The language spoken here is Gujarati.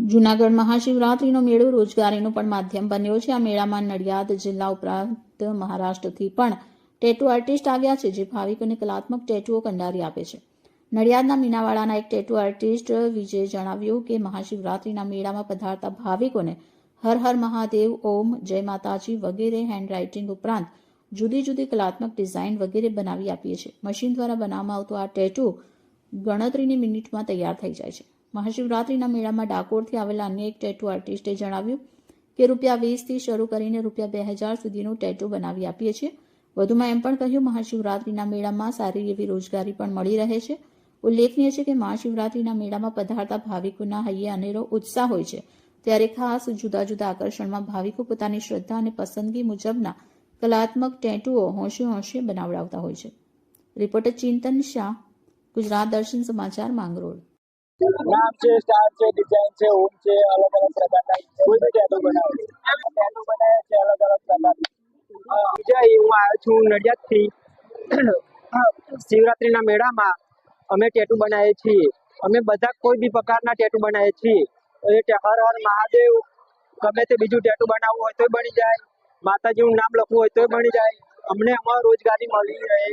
જૂનાગઢ મહાશિવરાત્રીનો મેળો રોજગારીનું પણ માધ્યમ બન્યો છે। આ મેળામાં નડિયાદ જિલ્લા ઉપરાંત મહારાષ્ટ્રથી પણ ટેટુ આર્ટિસ્ટ આવ્યા છે, જે ભાવિકોને કલાત્મક ટેટુઓ કંડારી આપે છે। નડિયાદના મીનાવાડાના એક ટેટુ આર્ટિસ્ટ વિજયે જણાવ્યું કે મહાશિવરાત્રીના મેળામાં પધારતા ભાવિકોને હર હર મહાદેવ, ઓમ, જય માતાજી વગેરે હેન્ડરાઇટિંગ ઉપરાંત જુદી જુદી કલાત્મક ડિઝાઇન વગેરે બનાવી આપીએ છીએ। મશીન દ્વારા બનાવવામાં આવતો આ ટેટુ ગણતરીની મિનિટમાં તૈયાર થઈ જાય છે। મહાશિવરાત્રીના મેળામાં ડાકોરથી આવેલા અન્ય એક ટેટુ આર્ટિસ્ટે જણાવ્યું કે ₹20થી શરૂ કરીને ₹2000 સુધીનું ટેટુ બનાવી આપીએ છીએ। વધુમાં એમ પણ કહ્યું, મહાશિવરાત્રીના મેળામાં સારી એવી રોજગારી પણ મળી રહે છે। ઉલ્લેખનીય છે કે મહાશિવરાત્રીના મેળામાં પધારતા ભાવિકોના હૈયે અનેરો ઉત્સાહ હોય છે, ત્યારે ખાસ જુદા જુદા આકર્ષણમાં ભાવિકો પોતાની શ્રદ્ધા અને પસંદગી મુજબના કલાત્મક ટેટુઓ હોંશે હોંશે બનાવડાવતા હોય છે। રિપોર્ટર ચિંતન શાહ, ગુજરાત દર્શન સમાચાર, માંગરોળ। નામ છે, સ્ટાર છે, ડિઝાઇન છે, ઓમ છે, અલગ અલગ પ્રકારના કોઈ બી ટેટુ બનાવે છે। ટેટુ બનાવે છે અલગ અલગ પ્રકારના। વિજય, હું આવ્યો છું નડિયાદથી। શિવરાત્રીના મેળામાં અમે ટેટુ બનાવીએ છીએ। અમે બધા કોઈ બી પ્રકારના ટેટુ બનાવીએ છીએ। હર હર મહાદેવ, ગમે તે બીજું ટેટુ બનાવવું હોય તો બની જાય, માતાજીનું નામ લખવું હોય તો બની જાય। અમને અમારું રોજગારી મળી રહે છે।